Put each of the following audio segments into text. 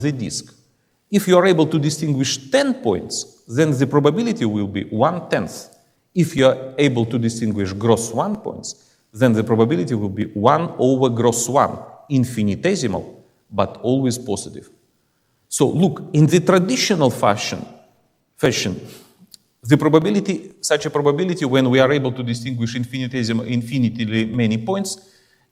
the disk. If you are able to distinguish 10 points, then the probability will be 1/10. If you are able to distinguish gross 1 points, then the probability will be 1/gross 1, infinitesimal, but always positive. So look, in the traditional fashion, the probability, such a probability when we are able to distinguish infinitely many points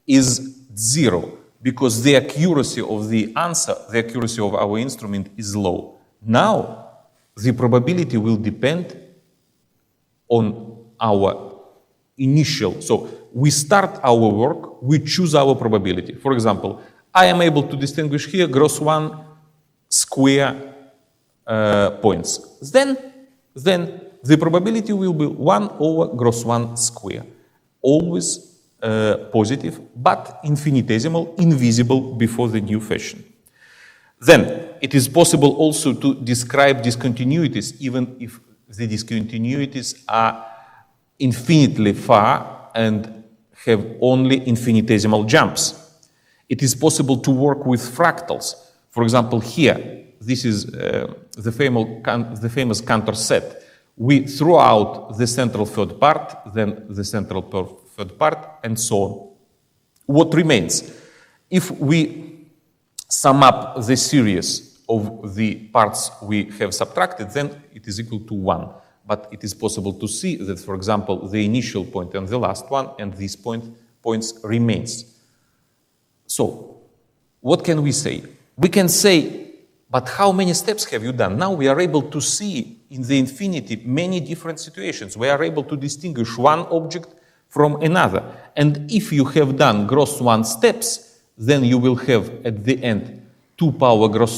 is 0, because the accuracy of the answer, the accuracy of our instrument is low. Now, the probability will depend on our initial, so we start our work, we choose our probability. For example, I am able to distinguish here gross 1 square points. Then the probability will be 1/gross 1 square. Always positive, but infinitesimal, invisible before the new fashion. Then it is possible also to describe discontinuities, even if the discontinuities are infinitely far and have only infinitesimal jumps. It is possible to work with fractals. For example, here, this is the famous Cantor set. We throw out the central third part, then the central third part, and so on. What remains? If we sum up the series of the parts we have subtracted, then it is equal to 1. But it is possible to see that, for example, the initial point and the last one and these points remains. So, what can we say? We can say, but how many steps have you done? Now we are able to see in the infinity many different situations. We are able to distinguish one object from another. And if you have done gross 1 steps, then you will have at the end 2 power gross 1